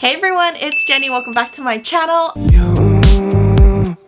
Hey everyone, it's Jenny. Welcome back to my channel. You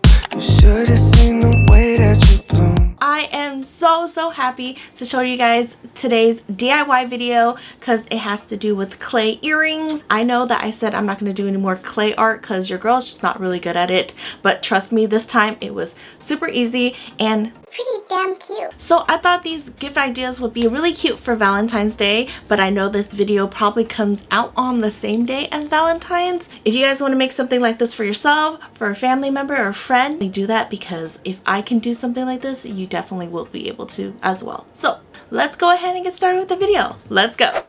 should have seen the way that you bloom. I am so happy to show you guys today's DIY video because it has to do with clay earrings. I know that I said I'm not going to do any more clay art because your girl's just not really good at it, but trust me, this time it was super easy and pretty damn cute. So I thought these gift ideas would be really cute for Valentine's Day, but I know this video probably comes out on the same day as Valentine's. If you guys want to make something like this for yourself, for a family member or a friend, do that, because if I can do something like this, you definitely will be able to as well. So let's go ahead and get started with the video. Let's go.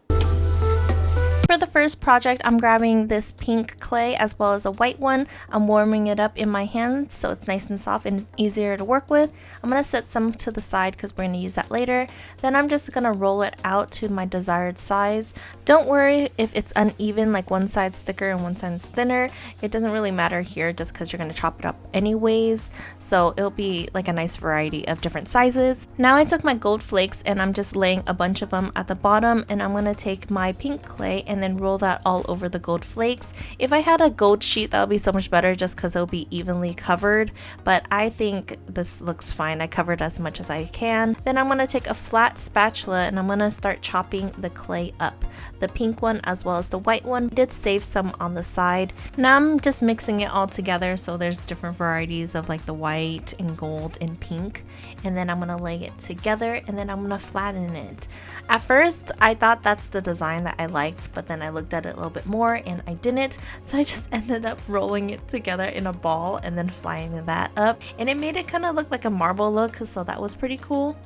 For the first project, I'm grabbing this pink clay as well as a white one. I'm warming it up in my hands so it's nice and soft and easier to work with. I'm going to set some to the side because we're going to use that later. Then I'm just going to roll it out to my desired size. Don't worry if it's uneven, like one side's thicker and one side's thinner. It doesn't really matter here just because you're going to chop it up anyways. So it'll be like a nice variety of different sizes. Now I took my gold flakes and I'm just laying a bunch of them at the bottom, and I'm going to take my pink clay and then roll that all over the gold flakes. If I had a gold sheet, that would be so much better just because it'll be evenly covered, but I think this looks fine. I covered as much as I can. Then I'm going to take a flat spatula and I'm going to start chopping the clay up. The pink one as well as the white one. I did save some on the side. Now I'm just mixing it all together so there's different varieties of like the white and gold and pink, and then I'm going to lay it together and then I'm going to flatten it. At first I thought that's the design that I liked, but then I looked at it a little bit more and I didn't, so I just ended up rolling it together in a ball and then flying that up, and it made it kind of look like a marble look, so that was pretty cool.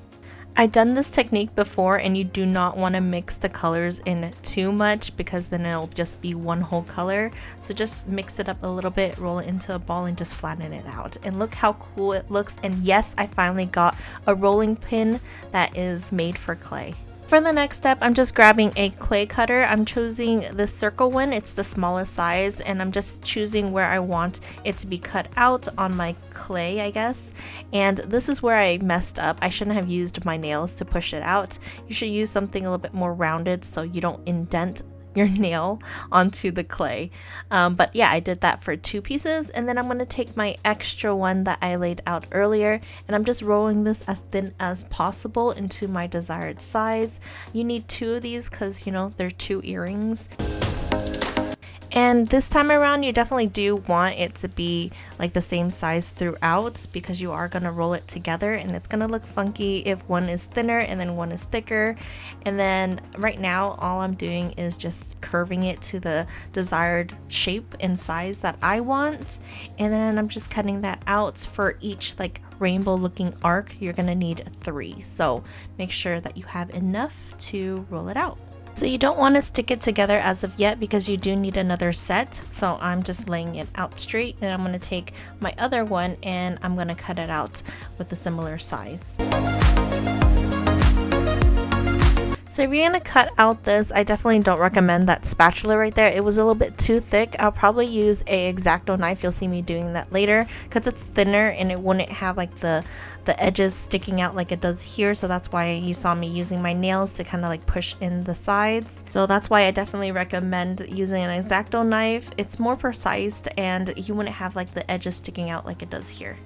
I've done this technique before, and you do not want to mix the colors in too much because then it'll just be one whole color. So just mix it up a little bit, roll it into a ball, and just flatten it out. And look how cool it looks. And yes, I finally got a rolling pin that is made for clay. For the next step, I'm just grabbing a clay cutter. I'm choosing the circle one. It's the smallest size, and I'm just choosing where I want it to be cut out on my clay, I guess. And this is where I messed up. I shouldn't have used my nails to push it out. You should use something a little bit more rounded so you don't indent your nail onto the clay. But yeah, I did that for 2 pieces, and then I'm going to take my extra one that I laid out earlier, and I'm just rolling this as thin as possible into my desired size. You need 2 of these because, you know, they're 2 earrings. And this time around, you definitely do want it to be like the same size throughout because you are going to roll it together, and it's going to look funky if one is thinner and then one is thicker. And then right now, all I'm doing is just curving it to the desired shape and size that I want. And then I'm just cutting that out. For each like rainbow looking arc, you're going to need 3. So make sure that you have enough to roll it out. So you don't want to stick it together as of yet because you do need another set. So I'm just laying it out straight, and I'm going to take my other one and I'm going to cut it out with a similar size. So if you're going to cut out this, I definitely don't recommend that spatula right there. It was a little bit too thick. I'll probably use a X-Acto knife. You'll see me doing that later because it's thinner and it wouldn't have like the edges sticking out like it does here. So that's why you saw me using my nails to kind of like push in the sides. So that's why I definitely recommend using an X-Acto knife. It's more precise and you wouldn't have like the edges sticking out like it does here.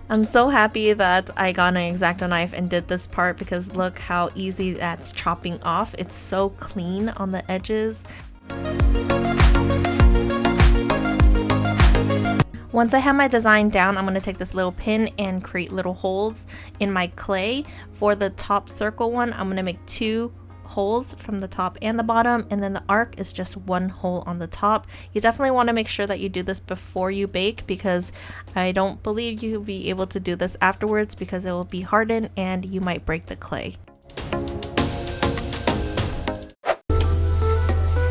I'm so happy that I got an X-Acto knife and did this part because look how easy that's chopping off. It's so clean on the edges. Once I have my design down, I'm going to take this little pin and create little holes in my clay. For the top circle one, I'm going to make 2 holes from the top and the bottom, and then the arc is just 1 hole on the top. You definitely want to make sure that you do this before you bake because I don't believe you'll be able to do this afterwards because it will be hardened and you might break the clay.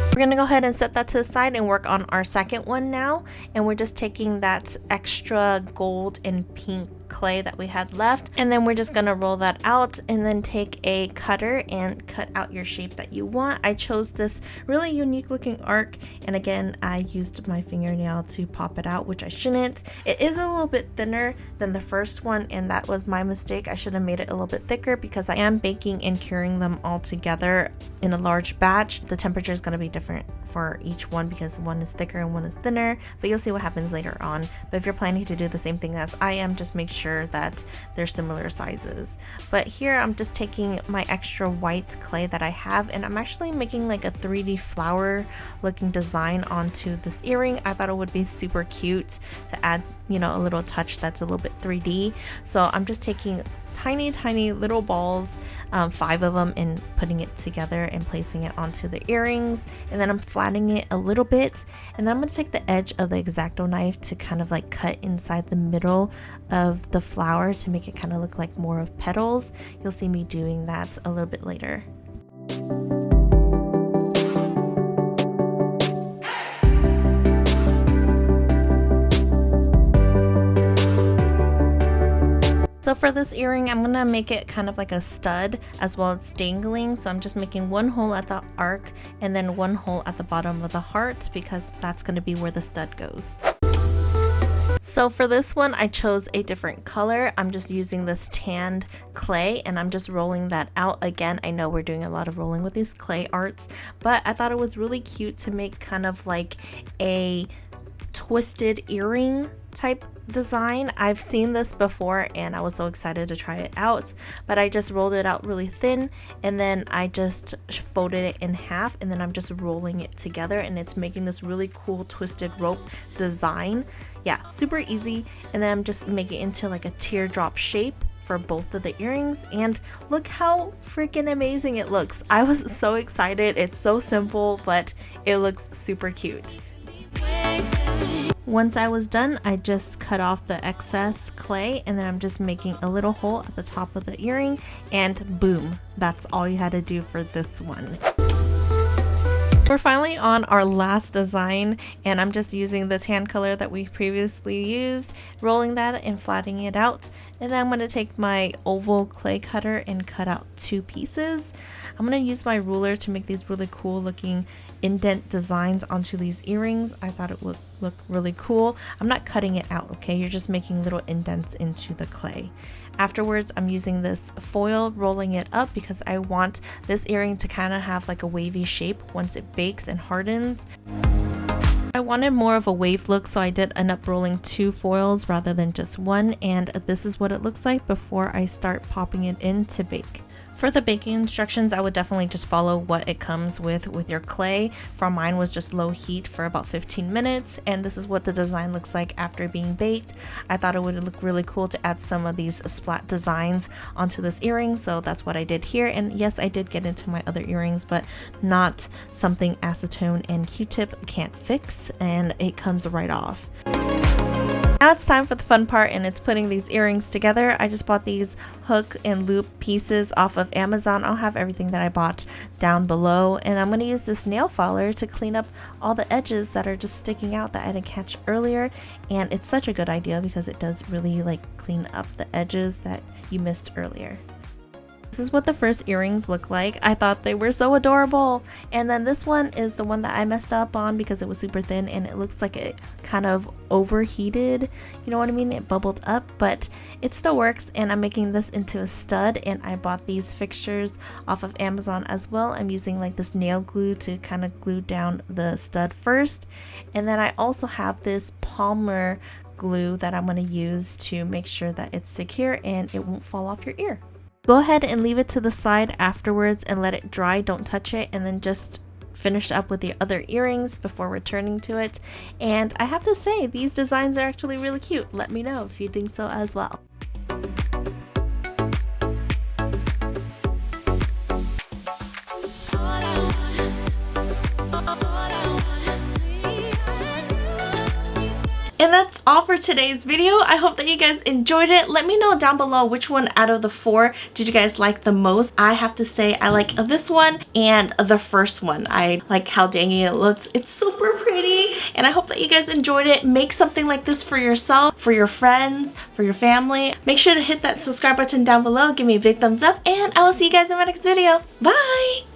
We're going to go ahead and set that to the side and work on our second one now, and we're just taking that extra gold and pink clay that we had left, and then we're just gonna roll that out and then take a cutter and cut out your shape that you want. I chose this really unique looking arc, and again I used my fingernail to pop it out, which I shouldn't. It is a little bit thinner than the first one, and that was my mistake. I should have made it a little bit thicker because I am baking and curing them all together in a large batch. The temperature is going to be different for each one because one is thicker and one is thinner, but you'll see what happens later on. But if you're planning to do the same thing as I am, just make sure that they're similar sizes. But here I'm just taking my extra white clay that I have, and I'm actually making like a 3D flower looking design onto this earring. I thought it would be super cute to add, you know, a little touch that's a little bit 3D. So I'm just taking tiny little balls, 5 of them, and putting it together and placing it onto the earrings, and then I'm flattening it a little bit, and then I'm going to take the edge of the X-Acto knife to kind of like cut inside the middle of the flower to make it kind of look like more of petals. You'll see me doing that a little bit later. So for this earring, I'm gonna make it kind of like a stud as well as dangling. So I'm just making one hole at the arc and then one hole at the bottom of the heart because that's gonna be where the stud goes. So for this one, I chose a different color. I'm just using this tanned clay and I'm just rolling that out. Again, I know we're doing a lot of rolling with these clay arts, but I thought it was really cute to make kind of like a twisted earring type design. I've seen this before and I was so excited to try it out, but I just rolled it out really thin and then I just folded it in half, and then I'm just rolling it together, and it's making this really cool twisted rope design. Yeah, super easy. And then I'm just making it into like a teardrop shape for both of the earrings, and look how freaking amazing it looks. I was so excited. It's so simple, but it looks super cute. Once I was done, I just cut off the excess clay, and then I'm just making a little hole at the top of the earring, and boom, that's all you had to do for this one. We're finally on our last design, and I'm just using the tan color that we previously used, rolling that and flattening it out. And then I'm going to take my oval clay cutter and cut out 2 pieces. I'm going to use my ruler to make these really cool looking indent designs onto these earrings. I thought it would look really cool. I'm not cutting it out, okay? You're just making little indents into the clay. Afterwards, I'm using this foil, rolling it up because I want this earring to kind of have like a wavy shape once it bakes and hardens. I wanted more of a wave look, so I did end up rolling 2 foils rather than just 1, and this is what it looks like before I start popping it in to bake. For the baking instructions, I would definitely just follow what it comes with your clay. For mine was just low heat for about 15 minutes, and this is what the design looks like after being baked. I thought it would look really cool to add some of these splat designs onto this earring, so that's what I did here. And yes, I did get into my other earrings, but not something acetone and Q-tip can't fix, and it comes right off. Now it's time for the fun part, and it's putting these earrings together. I just bought these hook and loop pieces off of Amazon. I'll have everything that I bought down below, and I'm going to use this nail filer to clean up all the edges that are just sticking out that I didn't catch earlier. And it's such a good idea because it does really like clean up the edges that you missed earlier. This is what the first earrings look like. I thought they were so adorable. And then this one is the one that I messed up on because it was super thin and it looks like it kind of overheated. You know what I mean? It bubbled up, but it still works. And I'm making this into a stud, and I bought these fixtures off of Amazon as well. I'm using like this nail glue to kind of glue down the stud first. And then I also have this Polymer glue that I'm going to use to make sure that it's secure and it won't fall off your ear. Go ahead and leave it to the side afterwards and let it dry. Don't touch it, and then just finish up with the other earrings before returning to it. And I have to say, these designs are actually really cute. Let me know if you think so as well. And that's all for today's video. I hope that you guys enjoyed it. Let me know down below which one out of the 4 did you guys like the most. I have to say I like this one and the first one. I like how dangly it looks. It's super pretty. and I hope that you guys enjoyed it. Make something like this for yourself, for your friends, for your family. Make sure to hit that subscribe button down below. Give me a big thumbs up, and I will see you guys in my next video. Bye!